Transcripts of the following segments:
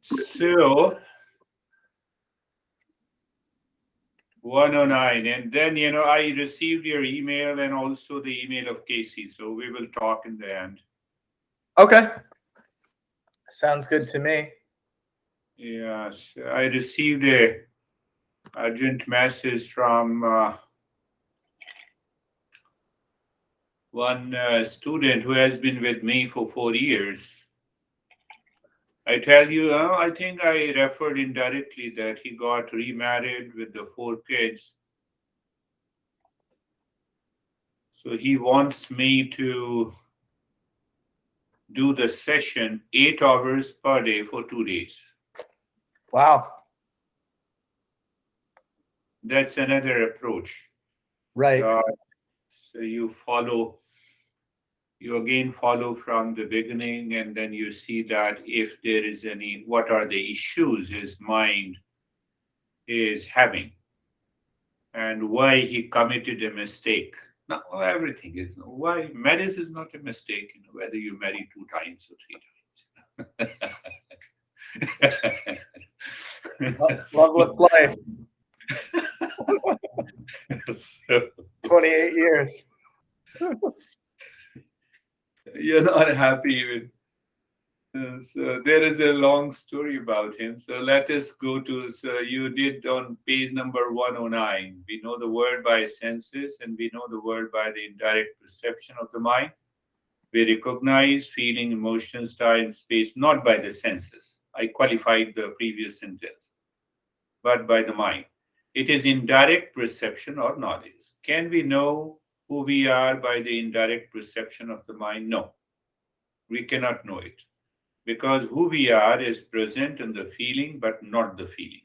So 109. And then, I received your email and also the email of Casey. So we will talk in the end. Okay. Sounds good to me. Yes, I received a urgent message from one student who has been with me for 4 years. I tell you, I think I referred indirectly that he got remarried with the 4 kids. So he wants me to do the session 8 hours per day for 2 days. Wow. That's another approach. Right. Uh, so you again follow from the beginning, and then you see that if there is any, what are the issues his mind is having, and why he committed a mistake. Now, everything is why marriage is not a mistake, whether you marry 2 times or 3 times. Loveless life. So 28 years. you're not happy with. So there is a long story about him. So let us go to. So you did on page number 109. We know the world by senses, and we know the world by the indirect perception of the mind. We recognize feeling, emotions, time, space, not by the senses. I qualified the previous sentence, but by the mind. It is indirect perception or knowledge. Can we know who we are by the indirect perception of the mind? No, we cannot know it because who we are is present in the feeling, but not the feeling,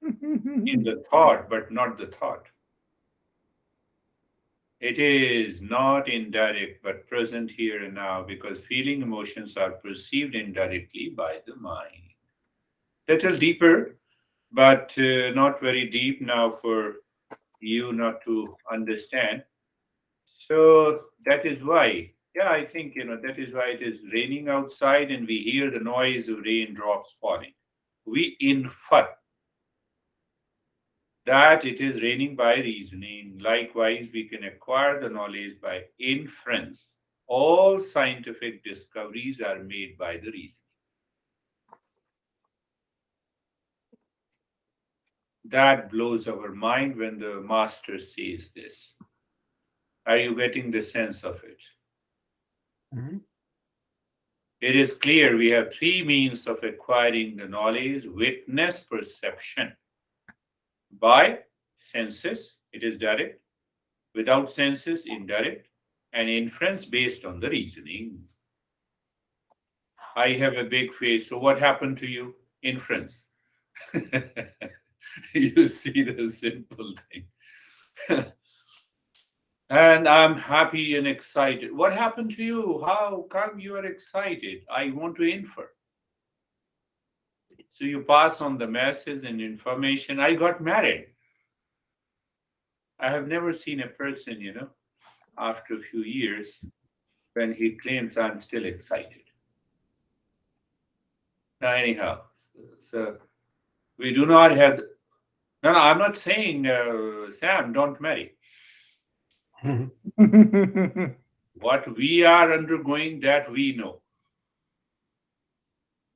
in the thought, but not the thought. It is not indirect, but present here and now because feeling emotions are perceived indirectly by the mind. Little deeper, but not very deep now for you not to understand. So that is why, yeah, I think, that is why it is raining outside and we hear the noise of raindrops falling. We infer that it is raining by reasoning. Likewise, we can acquire the knowledge by inference. All scientific discoveries are made by the reasoning. That blows our mind when the master says this. Are you getting the sense of it? Mhm. It is clear we have three means of acquiring the knowledge: witness, perception. By senses, it is direct; without senses, indirect; and inference based on the reasoning. I have a big face, so what happened to you? Inference. You see the simple thing. And I'm happy and excited. What happened to you? How come you are excited? I want to infer. So you pass on the message and information. I got married. I have never seen a person, after a few years when he claims I'm still excited. Now, anyhow, so we do not have. No, no, I'm not saying, Sam, don't marry. What we are undergoing, that we know.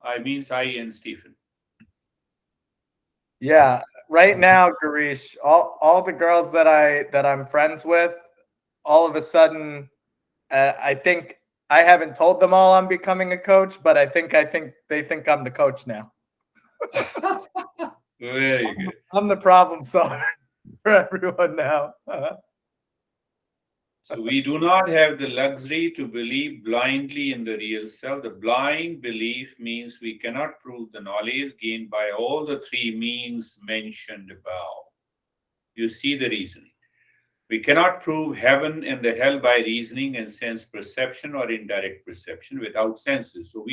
I means I and Stephen. Yeah, right now, Garish, all the girls that I'm friends with, all of a sudden, I think I haven't told them all I'm becoming a coach, but I think they think I'm the coach now. Very good. I'm the problem solver for everyone now. So we do not have the luxury to believe blindly in the real self. The blind belief means we cannot prove the knowledge gained by all the three means mentioned above. You see the reasoning. We cannot prove heaven and the hell by reasoning and sense perception or indirect perception without senses. So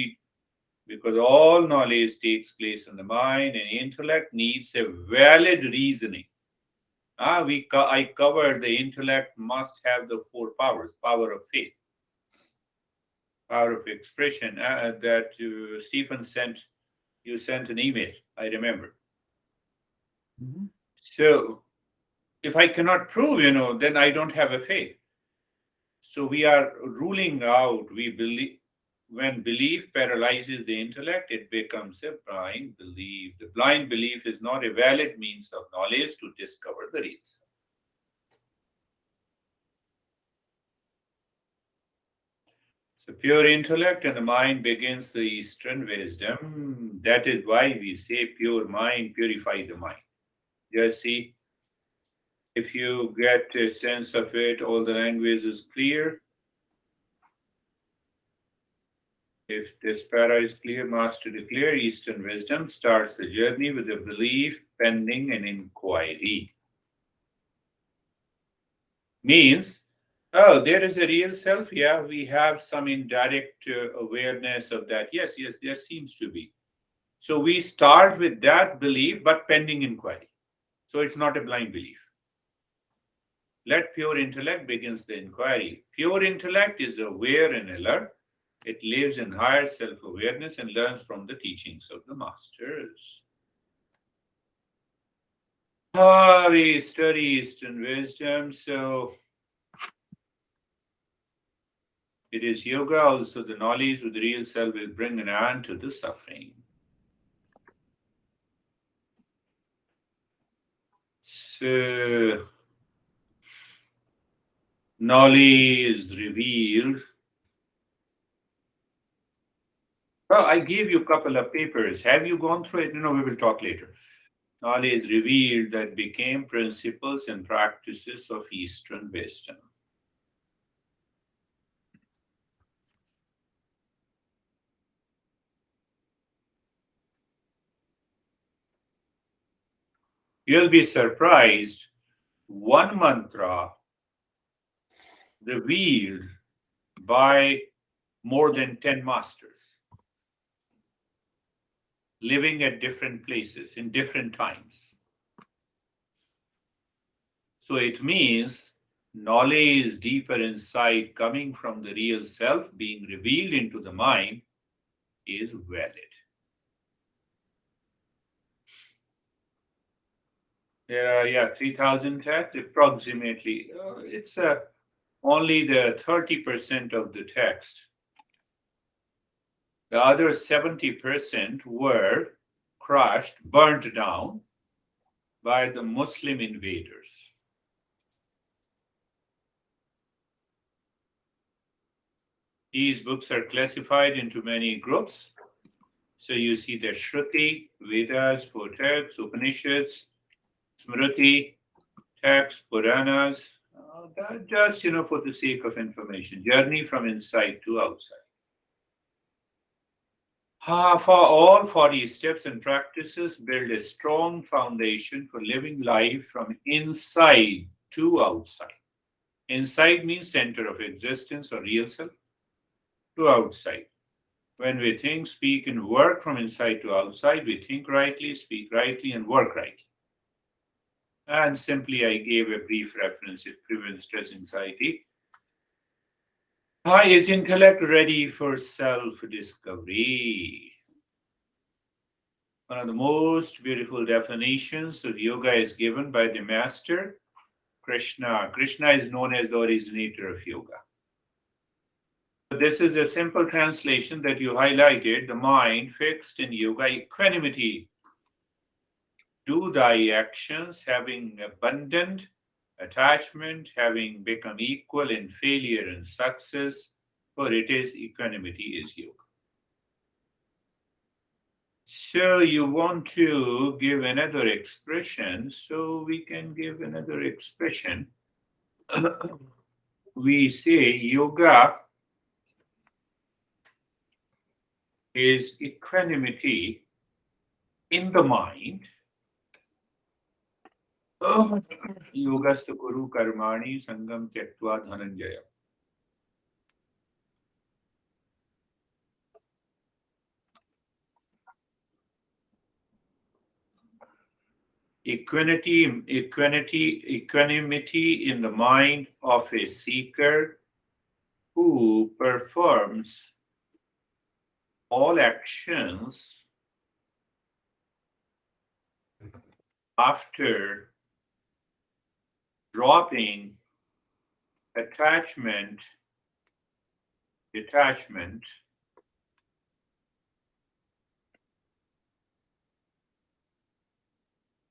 because all knowledge takes place in the mind and intellect needs a valid reasoning. I covered the intellect must have the four powers: power of faith, power of expression that Stephen sent. You sent an email, I remember. Mhm. So if I cannot prove, then I don't have a faith. So we are ruling out, we believe, when belief paralyzes the intellect, it becomes a blind belief. The blind belief is not a valid means of knowledge to discover the real self. So pure intellect and the mind begins the Eastern wisdom. That is why we say pure mind, purify the mind. Just see, if you get a sense of it, all the language is clear. If this para is clear, master the clear, Eastern wisdom starts the journey with a belief pending an inquiry. Means, oh, there is a real self. Yeah, we have some indirect awareness of that. Yes, yes, there seems to be. So we start with that belief, but pending inquiry. So it's not a blind belief. Let pure intellect begins the inquiry. Pure intellect is aware and alert. It lives in higher self awareness and learns from the teachings of the masters. We study Eastern wisdom, so it is yoga also. The knowledge with the real self will bring an end to the suffering. So, knowledge is revealed. Well, I gave you a couple of papers. Have you gone through it? No, we will talk later. Knowledge revealed that became principles and practices of Eastern wisdom. You'll be surprised. One mantra revealed by more than 10 masters living at different places in different times. So it means knowledge, deeper insight coming from the real self being revealed into the mind is valid. Yeah, 3,000 texts approximately. It's only the 30% of the text. The other 70% were crushed, burnt down by the Muslim invaders. These books are classified into many groups. So you see the Shruti, Vedas, four texts, Upanishads, Smriti, texts, Puranas, that just, for the sake of information. Journey from inside to outside. For all 40 steps and practices, build a strong foundation for living life from inside to outside. Inside means center of existence or real self, to outside. When we think, speak, and work from inside to outside, we think rightly, speak rightly, and work rightly. And simply, I gave a brief reference. It prevents stress, anxiety. Is intellect ready for self discovery? One of the most beautiful definitions of yoga is given by the master, Krishna. Krishna is known as the originator of yoga. This is a simple translation that you highlighted. The mind fixed in yoga, equanimity. Do thy actions having abundant attachment, having become equal in failure and success, for it is equanimity is yoga. So you want to give another expression, so we can give another expression. We say yoga is equanimity in the mind. Yogastu kuru karmani sangam tyaktva dhananjaya. Equanimity in the mind of a seeker who performs all actions after dropping attachment, detachment,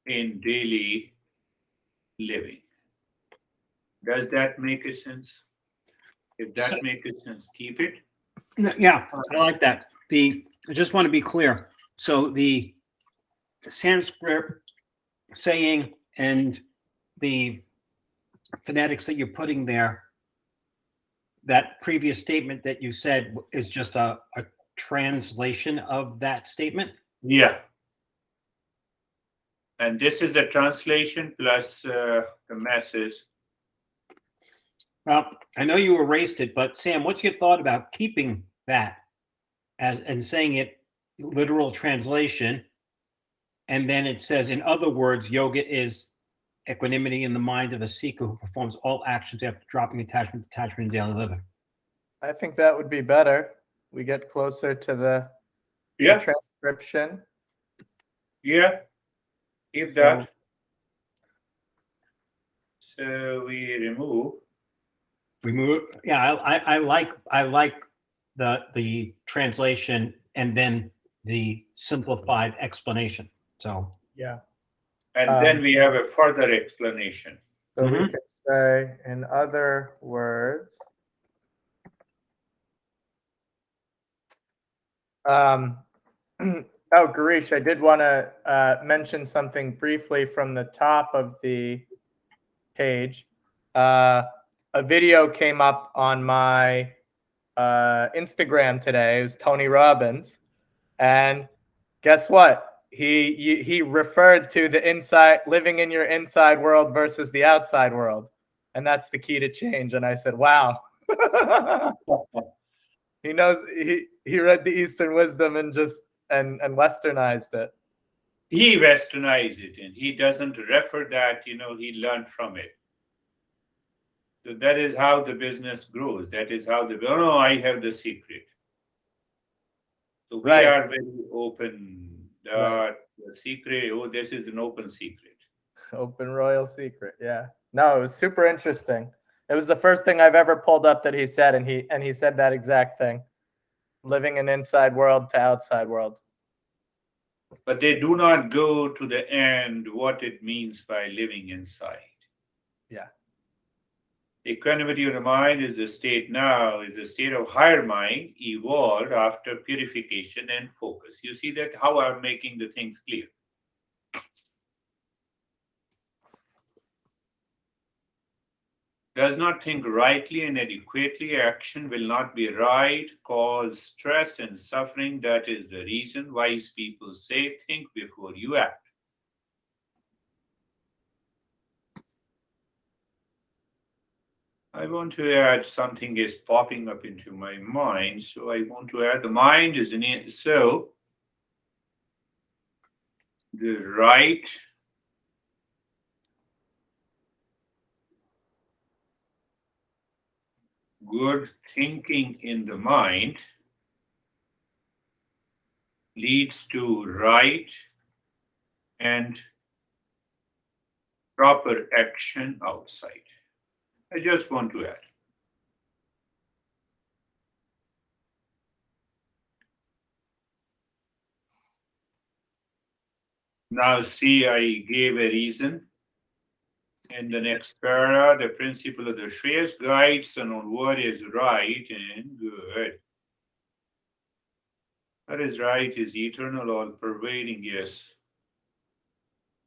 in daily living. Does that make a sense? If So, that makes a sense, keep it. yeah, I like that. I just want to be clear. So the Sanskrit saying and the phonetics that you're putting there, that previous statement that you said is just a translation of that statement? Yeah. And this is the translation plus the message. Well, I know you erased it, but Sam, what's your thought about keeping that as and saying it literal translation? And then it says, in other words, yoga is equanimity in the mind of a seeker who performs all actions after dropping attachment, detachment in daily living. I think that would be better. We get closer to the Yeah. transcription. Yeah. Keep So, that. So we remove. Yeah, I like the translation and then the simplified explanation. So yeah. And then we have a further explanation. So we could say, in other words, oh, Girish, I did want to mention something briefly from the top of the page. A video came up on my Instagram today. It was Tony Robbins, and guess what? He referred to the inside, living in your inside world versus the outside world, and that's the key to change. And I said, "Wow." He knows, he read the Eastern wisdom and just and westernized it. He westernized it and he doesn't refer that, he learned from it. So that is how the business grows. That is how oh no, I have the secret. So we Right. are very open. Right. The secret, oh, this is an open secret. Open royal secret. Yeah. No, it was super interesting. It was the first thing I've ever pulled up that he said, and he said that exact thing. Living an inside world to outside world. But they do not go to the end what it means by living inside. Yeah. Equanimity of the mind is the state now, is the state of higher mind evolved after purification and focus. You see that how I'm making the things clear. Does not think rightly and adequately, action will not be right, cause stress and suffering. That is the reason wise people say, think before you act. I want to add something is popping up into my mind. So I want to add the mind is in it. So the right good thinking in the mind leads to right and proper action outside. I just want to add. Now, see, I gave a reason. In the next para, the principle of the Shreyas guides on what is right and good. What is right is eternal, all pervading, yes.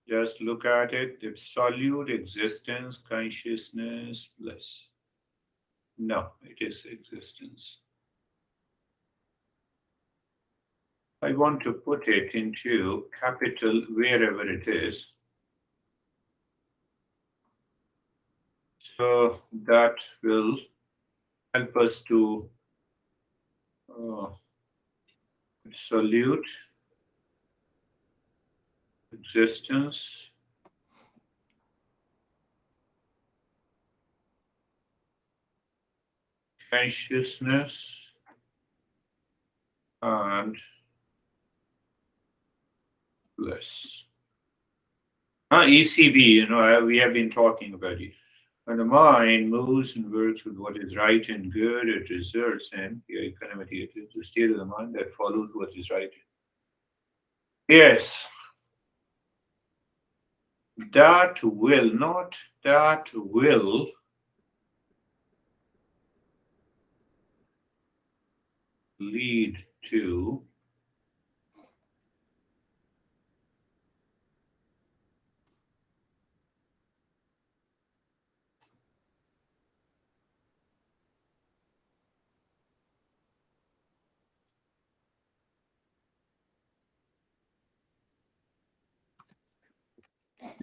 Just look at it, absolute existence, consciousness, bliss. No, it is existence. I want to put it into capital wherever it is. So that will help us to absolute existence, consciousness, and bliss. ECB, we have been talking about it. When the mind moves and works with what is right and good, it results in the equanimity. It is the state of the mind that follows what is right. Yes, that will, not that will lead to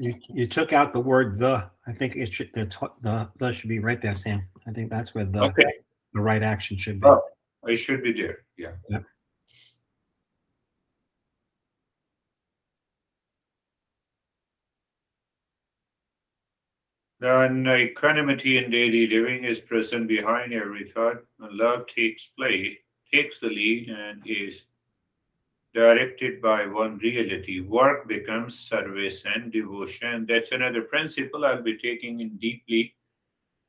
You took out the word the. I think it should the should be right there, Sam. I think that's where okay. the right action should be. Oh, I should be there. Yeah. Yep. Then equanimity in daily living is present behind every thought. When love takes the lead, and is directed by one reality. Work becomes service and devotion. That's another principle I'll be taking in deeply,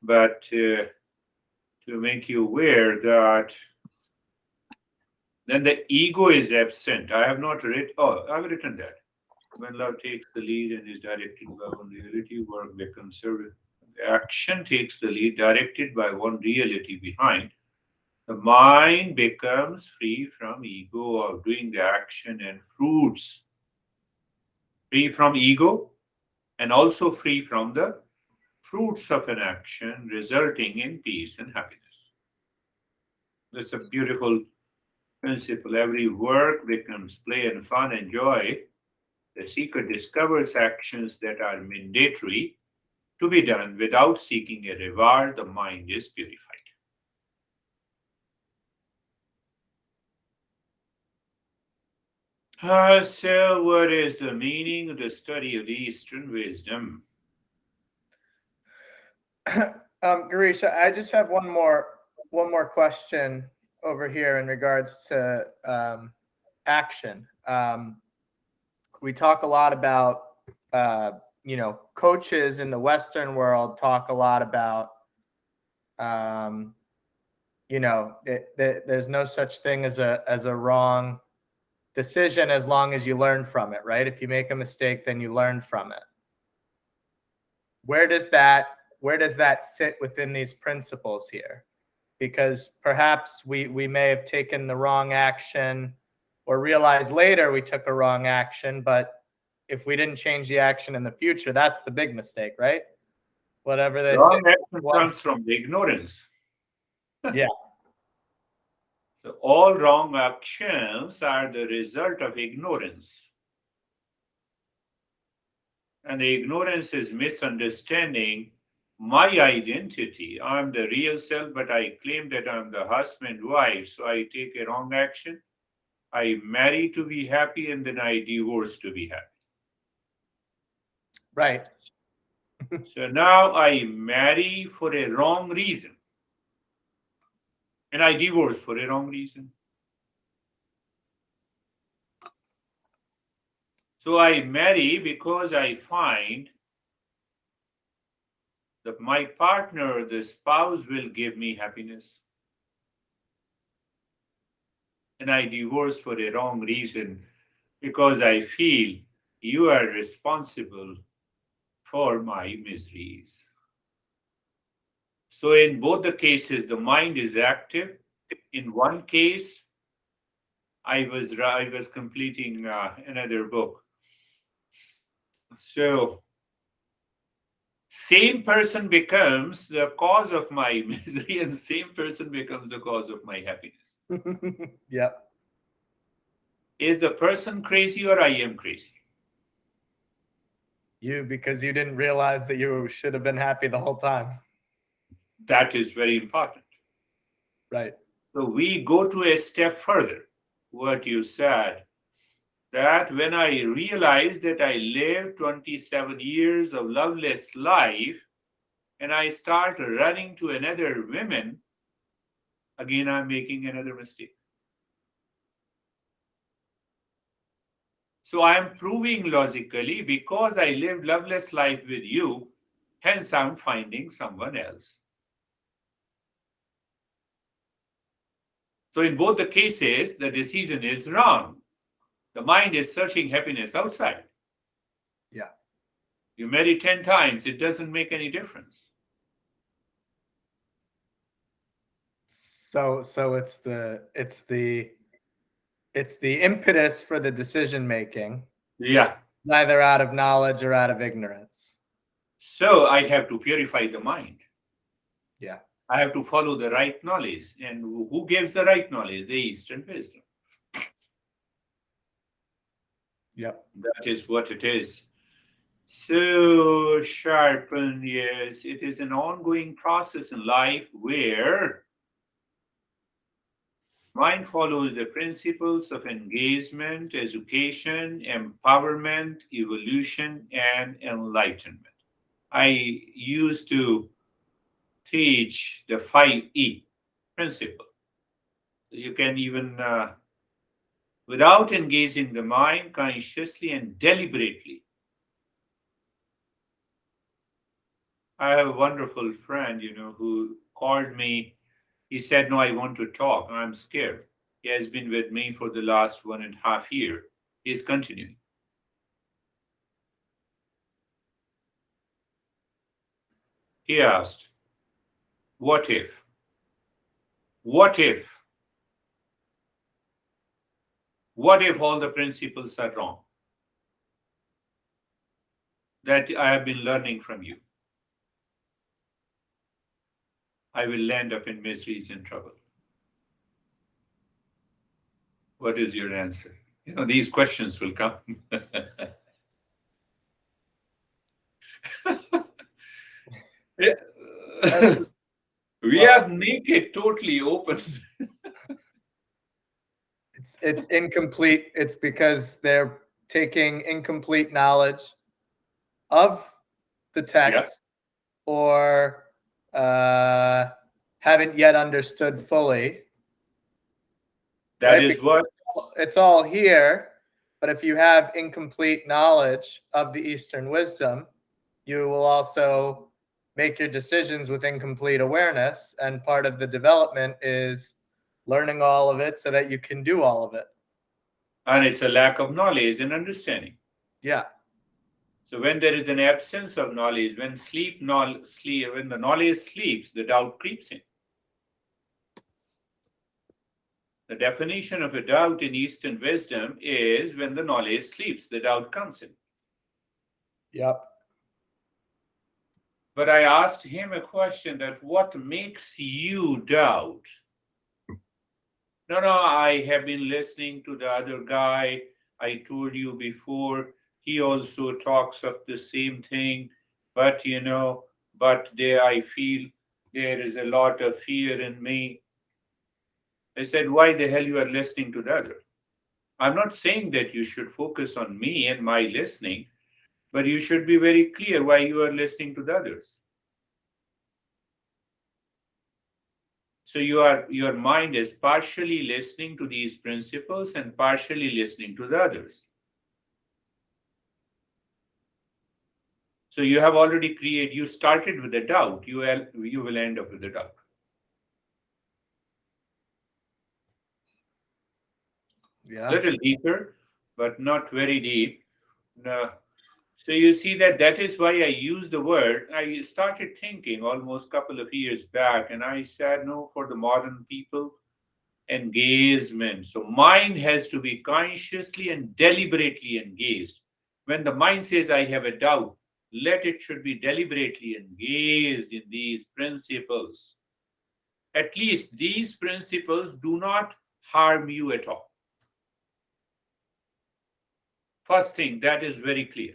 but to make you aware that then the ego is absent. I have not written, oh, I've written that. When love takes the lead and is directed by one reality, work becomes service. The action takes the lead, directed by one reality behind. The mind becomes free from ego of doing the action and fruits, free from ego and also free from the fruits of an action, resulting in peace and happiness. That's a beautiful principle. Every work becomes play and fun and joy. The seeker discovers actions that are mandatory to be done without seeking a reward. The mind is purified. So, what is the meaning of the study of Eastern wisdom? Girish, I just have one more question over here in regards to action. We talk a lot about coaches in the Western world talk a lot about there's no such thing as a wrong decision as long as you learn from it, right? If you make a mistake, then you learn from it. Where does that sit within these principles here? Because perhaps we may have taken the wrong action or realize later we took a wrong action, but if we didn't change the action in the future, that's the big mistake, right? Whatever they say. Wrong action comes from ignorance. Yeah. So, all wrong actions are the result of ignorance. And the ignorance is misunderstanding my identity. I'm the real self, but I claim that I'm the husband, wife. So I take a wrong action. I marry to be happy and then I divorce to be happy. Right. So now I marry for a wrong reason and I divorce for a wrong reason. So I marry because I find that my partner, the spouse, will give me happiness. And I divorce for a wrong reason because I feel you are responsible for my miseries. So, in both the cases, the mind is active. In one case, I was completing another book. So, same person becomes the cause of my misery, and same person becomes the cause of my happiness. Yep. Is the person crazy or I am crazy? You, because you didn't realize that you should have been happy the whole time. That is very important. Right. So we go to a step further. What you said, that when I realized that I lived 27 years of loveless life and I start running to another woman, again I'm making another mistake. So I am proving logically because I lived loveless life with you, hence I'm finding someone else. So in both the cases, the decision is wrong. The mind is searching happiness outside. Yeah. You marry 10 times, it doesn't make any difference. So it's the impetus for the decision making, Yeah. neither out of knowledge or out of ignorance. So I have to purify the mind. Yeah. I have to follow the right knowledge. And who gives the right knowledge? The Eastern wisdom. Yep. That is what it is. So sharpen, yes, it is an ongoing process in life where mind follows the principles of engagement, education, empowerment, evolution, and enlightenment. I used to teach the 5E principle. You can even, without engaging the mind consciously and deliberately. I have a wonderful friend, who called me. He said, "No, I want to talk. I'm scared." He has been with me for the last 1.5 years. He's continuing. He asked, "What if? What if? What if all the principles are wrong that I have been learning from you? I will land up in miseries and trouble." What is your answer? These questions will come. That's, We well, are naked, totally open. it's incomplete. It's because they're taking incomplete knowledge of the Yeah, text, or uh, haven't yet understood fully, that right? is Because what. it's all here, but if you have incomplete knowledge of the Eastern wisdom, you will also make your decisions with incomplete awareness. And part of the development is learning all of it so that you can do all of it. And it's a lack of knowledge and understanding. Yeah. So when there is an absence of knowledge, when when the knowledge sleeps, the doubt creeps in. The definition of a doubt in Eastern wisdom is when the knowledge sleeps, the doubt comes in. Yep. But I asked him a question that what makes you doubt? No, I have been listening to the other guy. I told you before, he also talks of the same thing. But, but there I feel there is a lot of fear in me. I said, why the hell you are listening to the other? I'm not saying that you should focus on me and my listening, but you should be very clear why you are listening to the others. So your mind is partially listening to these principles and partially listening to the others. So you have already created, you started with a doubt, you will end up with a doubt. Yeah. Little deeper, but not very deep. No. So you see that is why I use the word. I started thinking almost a couple of years back, and I said, no, for the modern people, engagement. So mind has to be consciously and deliberately engaged. When the mind says, I have a doubt, let it should be deliberately engaged in these principles. At least these principles do not harm you at all. First thing, that is very clear.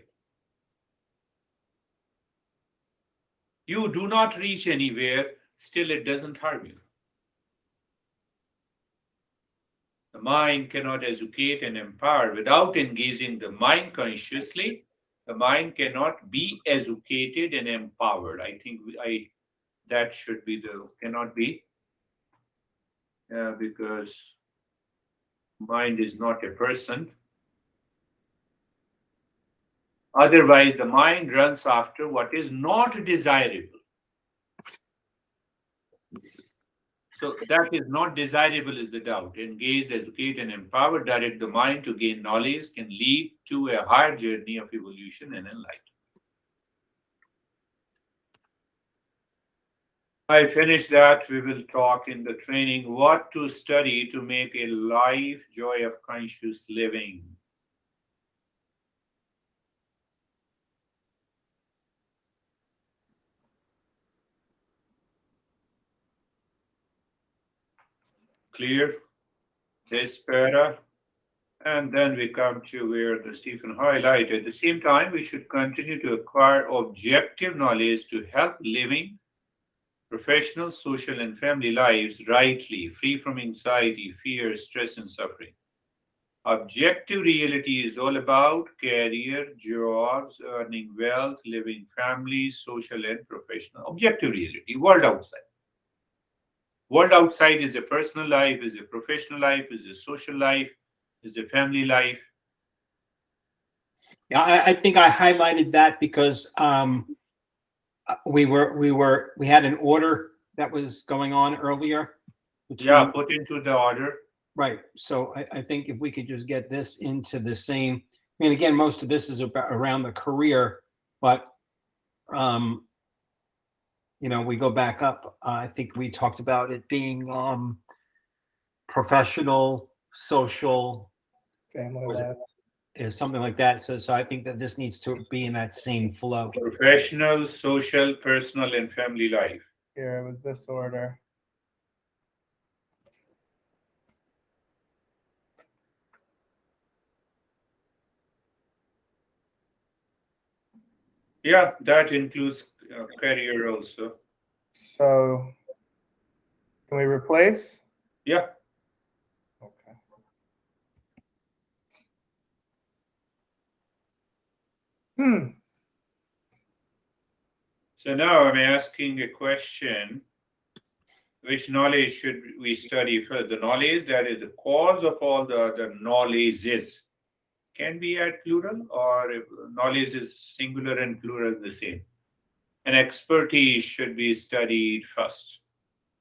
You do not reach anywhere, still it doesn't harm you. The mind cannot educate and empower without engaging the mind consciously. The mind cannot be educated and empowered. I think that should be the cannot be, because mind is not a person. Otherwise, the mind runs after what is not desirable. So that is not desirable is the doubt. Engage, educate, and empower, direct the mind to gain knowledge can lead to a higher journey of evolution and enlightenment. I finish that. We will talk in the training what to study to make a life joy of conscious living. Clear this para. And then we come to where the Stephen highlighted. At the same time, we should continue to acquire objective knowledge to help living professional, social, and family lives rightly, free from anxiety, fear, stress, and suffering. Objective reality is all about career, jobs, earning wealth, living families, social and professional. Objective reality, world outside. World outside is a personal life, is a professional life, is a social life, is a family life. Yeah, I think I highlighted that because we had an order that was going on earlier Yeah, between put into the order. right. So I think if we could just get this into the same, I mean, again, most of this is about around the career, but um, we go back up. I think we talked about it being professional, social, Family was it life. is something like that. So I think that this needs to be in that same flow. Professional, social, personal, and family life. Here it was this order. Yeah, that includes career also. So can we replace? Yeah. Okay. So now I'm asking a question. Which knowledge should we study first? The knowledge that is the cause of all the other knowledges. Can we add plural or if knowledge is singular and plural the same? And expertise should be studied first.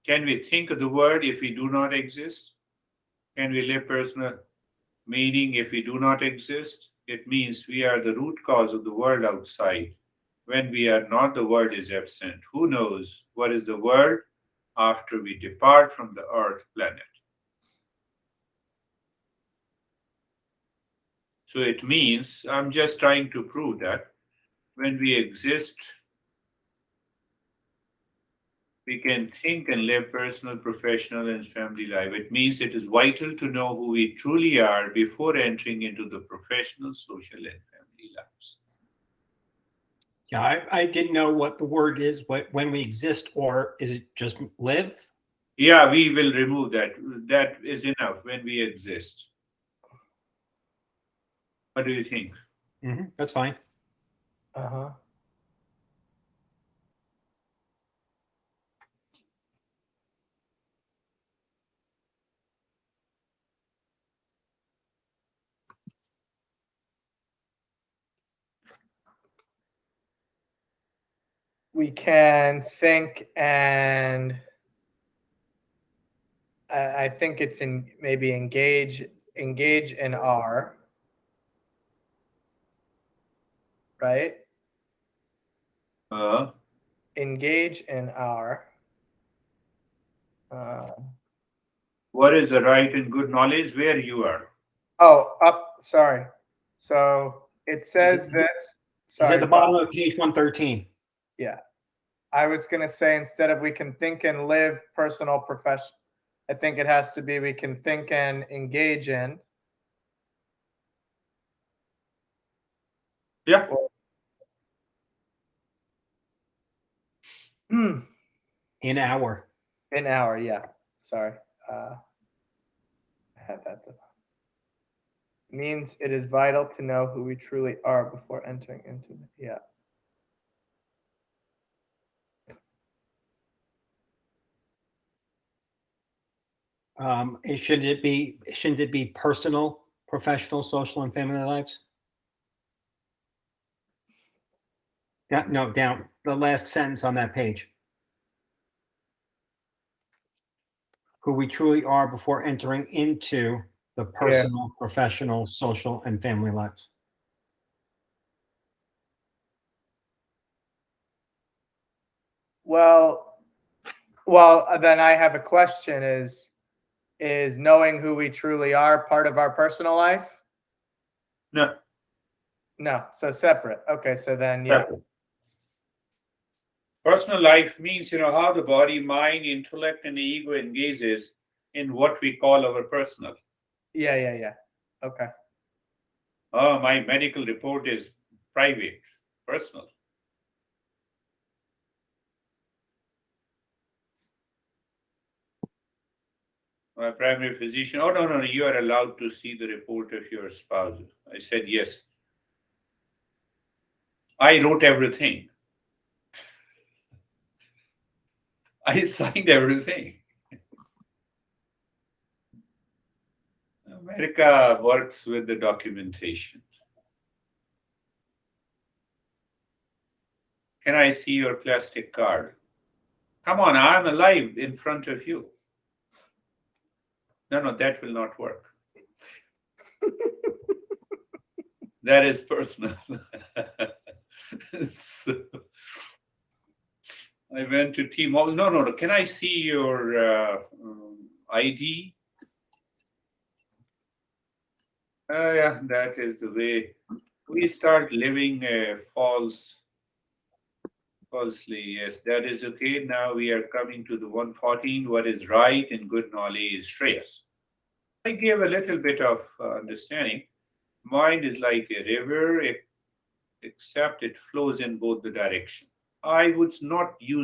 Can we think of the word if we do not exist? Can we live personal meaning if we do not exist? It means we are the root cause of the world outside. When we are not, the world is absent. Who knows what is the world after we depart from the earth planet? So it means I'm just trying to prove that when we exist, we can think and live personal, professional, and family life. It means it is vital to know who we truly are before entering into the professional, social, and family lives. Yeah, I didn't know what the word is when we exist, or is it just live? Yeah, we will remove that. That is enough when we exist. What do you think? That's fine. Uh-huh. We can think and I think it's in maybe engage in R, right? Uh, Engage in R. Uh, what is the right and good knowledge where you are? oh, up. Sorry. So it Is it, says that. is at Sorry. the bottom of page 113. Yeah. I was going to say instead of we can think and live personal profession, I think it has to be we can think and engage in. Yeah. In our. In our, yeah. Sorry. I had that. Means it is vital to know who we truly are before entering into it. Yeah. Shouldn't it be personal, professional, social, and family lives? No, down the last sentence on that page. Who we truly are before entering into the personal, professional, social, and family lives. Well, then I have a question: is knowing who we truly are part of our personal life? No. No, so separate. Okay, so then yeah. Separate. Personal life means, how the body, mind, intellect, and the ego engages in what we call our personal. Yeah. Okay. Oh, my medical report is private, personal. My primary physician, oh, no, you are allowed to see the report of your spouse. I said, yes. I wrote everything. I signed everything. America works with the documentation. Can I see your plastic card? Come on, I'm alive in front of you. No, that will not work. That is personal. So, I went to T-Mobile. No. Can I see your ID? Yeah, that is the way we start living falsely. Yes, that is okay. Now we are coming to the 114. What is right and good knowledge is Shreyas. I gave a little bit of understanding. Mind is like a river, except it flows in both the direction. I would not use